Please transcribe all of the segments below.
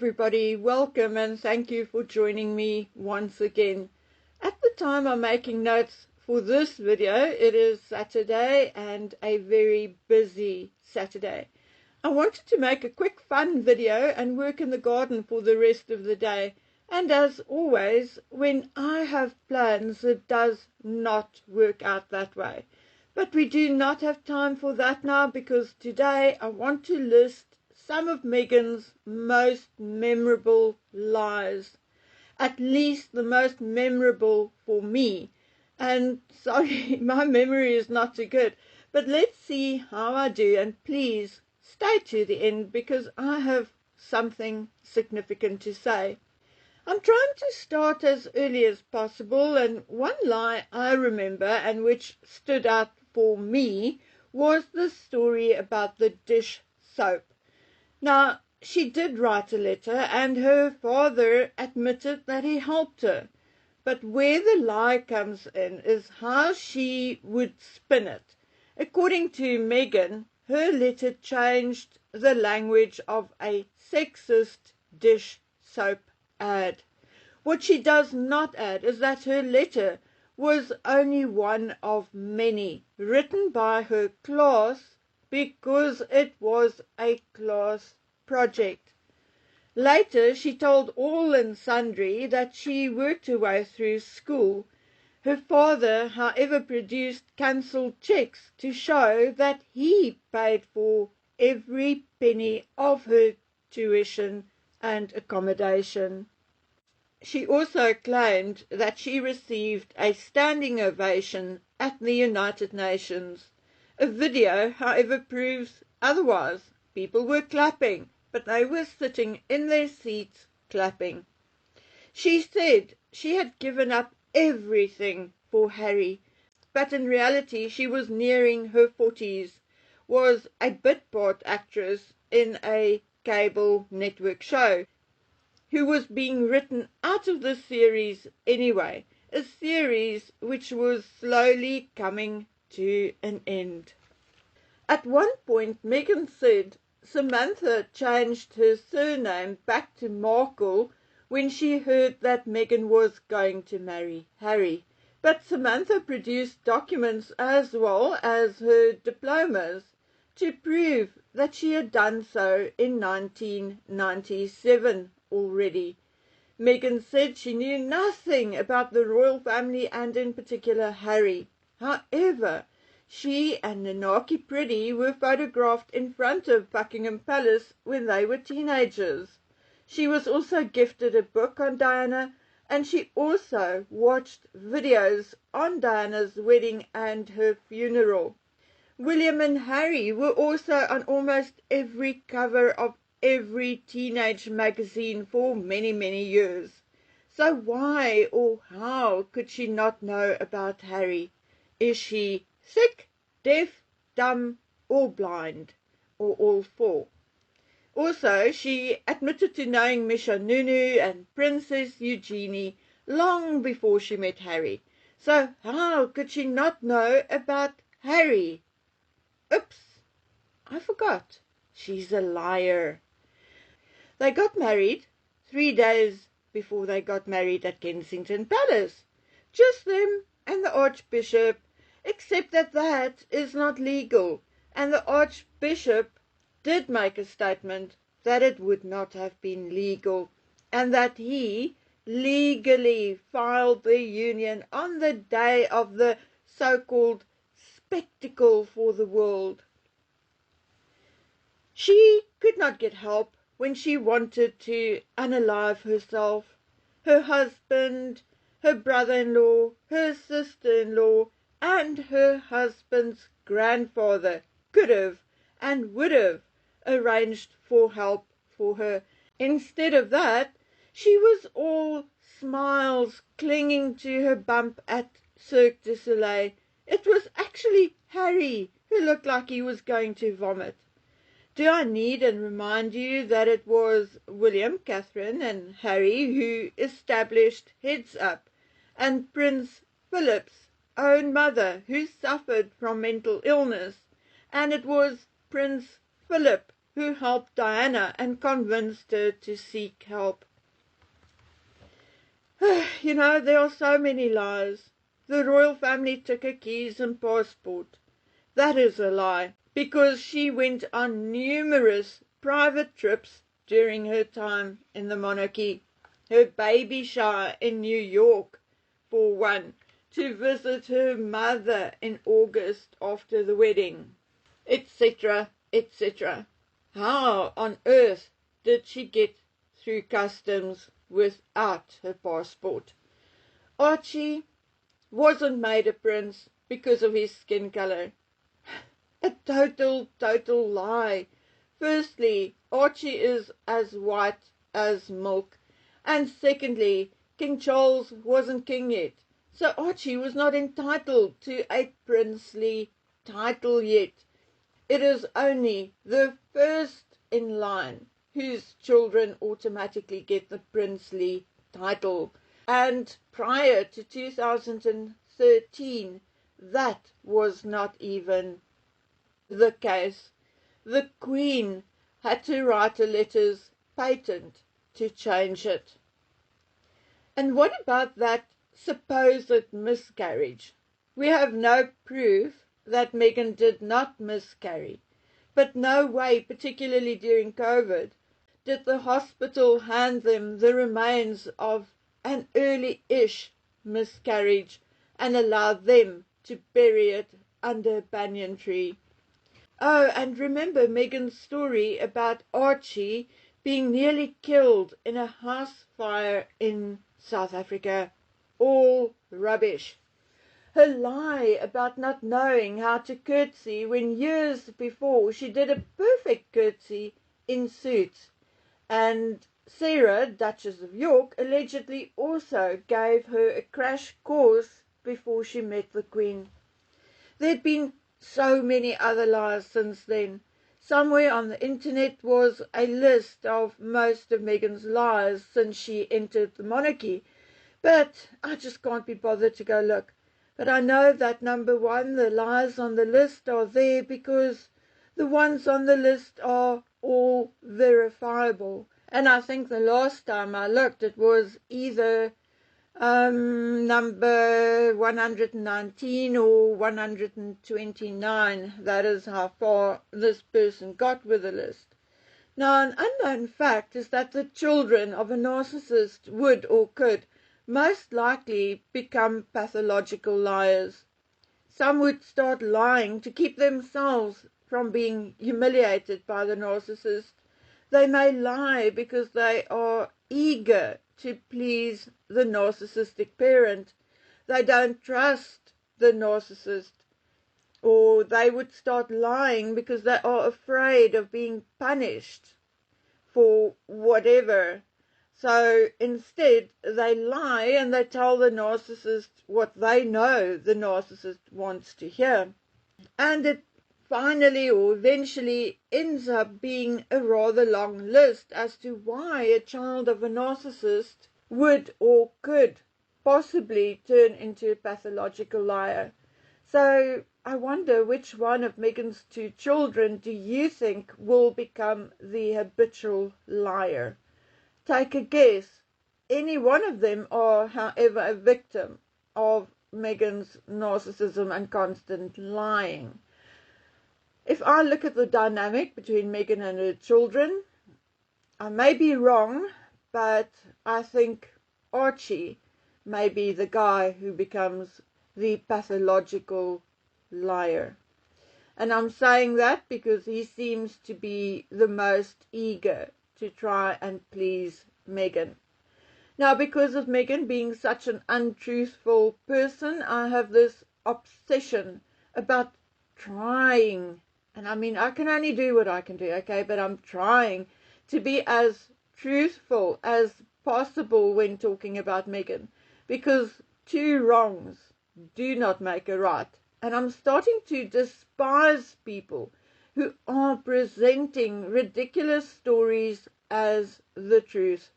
everybody, welcome and thank you for joining me once again. At the time I'm making notes for this video, it is Saturday and a very busy Saturday. I wanted to make a quick fun video and work in the garden for the rest of the day. And as always, when I have plans, it does not work out that way. But we do not have time for that now, because today I want to list some of Meghan's most memorable lies. At least the most memorable for me. And sorry, my memory is not too good. But let's see how I do, and please stay to the end because I have something significant to say. I'm trying to start as early as possible, and one lie I remember and which stood out for me was the story about the dish soap. Now, she did write a letter and her father admitted that he helped her. But where the lie comes in is how she would spin it. According to Meghan, her letter changed the language of a sexist dish soap ad. What she does not add is that her letter was only one of many written by her class because it was a class project. Later, she told all and sundry that she worked her way through school. Her father, however, produced cancelled cheques to show that he paid for every penny of her tuition and accommodation. She also claimed that she received a standing ovation at the United Nations. A video, however, proves otherwise. People were clapping, but they were sitting in their seats clapping. She said she had given up everything for Harry, but in reality she was nearing her 40s, was a bit part actress in a cable network show, who was being written out of the series anyway, a series which was slowly coming to an end. At one point, Meghan said Samantha changed her surname back to Markle when she heard that Meghan was going to marry Harry. But Samantha produced documents as well as her diplomas to prove that she had done so in 1997 already. Meghan said she knew nothing about the royal family and in particular Harry. However, she and Nanaki Priddy were photographed in front of Buckingham Palace when they were teenagers. She was also gifted a book on Diana, and she also watched videos on Diana's wedding and her funeral. William and Harry were also on almost every cover of every teenage magazine for many, many years. So why or how could she not know about Harry? Is she sick, deaf, dumb, or blind, or all four? Also, she admitted to knowing Misha Nunu and Princess Eugenie long before she met Harry. So how could she not know about Harry? Oops, I forgot. She's a liar. They got married 3 days before they got married at Kensington Palace. Just them and the Archbishop, except that that is not legal, and the Archbishop did make a statement that it would not have been legal, and that he legally filed the union on the day of the so-called spectacle for the world. She could not get help when she wanted to unalive herself. Her husband, her brother-in-law, her sister-in-law, and her husband's grandfather could have and would have arranged for help for her. Instead of that, she was all smiles clinging to her bump at Cirque du Soleil. It was actually Harry who looked like he was going to vomit. Do I need and remind you that it was William, Catherine, and Harry who established Heads Up, and Prince Philip's own mother who suffered from mental illness, and it was Prince Philip who helped Diana and convinced her to seek help. You know, there are so many lies. The royal family took her keys and passport. That is a lie, because she went on numerous private trips during her time in the monarchy. Her baby shower in New York, for one, to visit her mother in August after the wedding, etc., etc. How on earth did she get through customs without her passport? Archie wasn't made a prince because of his skin color. A total lie. Firstly, Archie is as white as milk. And secondly, King Charles wasn't king yet. So Archie was not entitled to a princely title yet. It is only the first in line whose children automatically get the princely title. And prior to 2013, that was not even the case. The Queen had to write a letters patent to change it. And what about that supposed miscarriage? We have no proof that Meghan did not miscarry, but no way, particularly during COVID, did the hospital hand them the remains of an early-ish miscarriage and allow them to bury it under a banyan tree. Oh, and remember Meghan's story about Archie being nearly killed in a house fire in South Africa. All rubbish. Her lie about not knowing how to curtsy when years before she did a perfect curtsy in Suits. And Sarah, Duchess of York, allegedly also gave her a crash course before she met the Queen. There'd been so many other lies since then. Somewhere on the internet was a list of most of Meghan's lies since she entered the monarchy, but I just can't be bothered to go look. But I know that number one, the lies on the list are there because the ones on the list are all verifiable. And I think the last time I looked, it was either number 119 or 129. That is how far this person got with the list. Now, an unknown fact is that the children of a narcissist would or could most likely become pathological liars. Some would start lying to keep themselves from being humiliated by the narcissist. They may lie because they are eager to please the narcissistic parent. They don't trust the narcissist. Or they would start lying because they are afraid of being punished for whatever. So instead, they lie and they tell the narcissist what they know the narcissist wants to hear. And it finally or eventually ends up being a rather long list as to why a child of a narcissist would or could possibly turn into a pathological liar. So I wonder which one of Meghan's two children do you think will become the habitual liar? Take a guess. Any one of them are, however, a victim of Meghan's narcissism and constant lying. If I look at the dynamic between Meghan and her children, I may be wrong, but I think Archie may be the guy who becomes the pathological liar. And I'm saying that because he seems to be the most eager to try and please Meghan. Now, because of Meghan being such an untruthful person, I have this obsession about trying. And I mean, I can only do what I can do, okay? But I'm trying to be as truthful as possible when talking about Meghan, because two wrongs do not make a right. And I'm starting to despise people who are presenting ridiculous stories as the truth,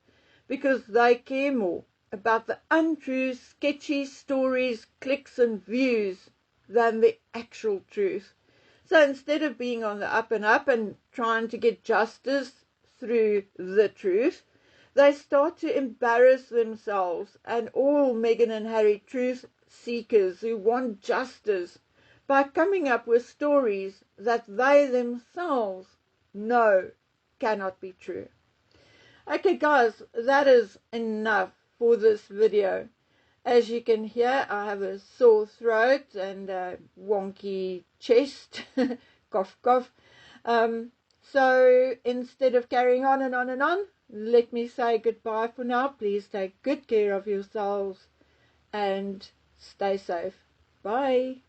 because they care more about the untrue, sketchy stories, clicks and views than the actual truth. So instead of being on the up and up and trying to get justice through the truth, they start to embarrass themselves and all Meghan and Harry truth seekers who want justice by coming up with stories that they themselves know cannot be true. Okay guys, that is enough for this video. As you can hear, I have a sore throat and a wonky chest. Cough, cough. So instead of carrying on and on and on, let me say goodbye for now. Please take good care of yourselves and stay safe. Bye.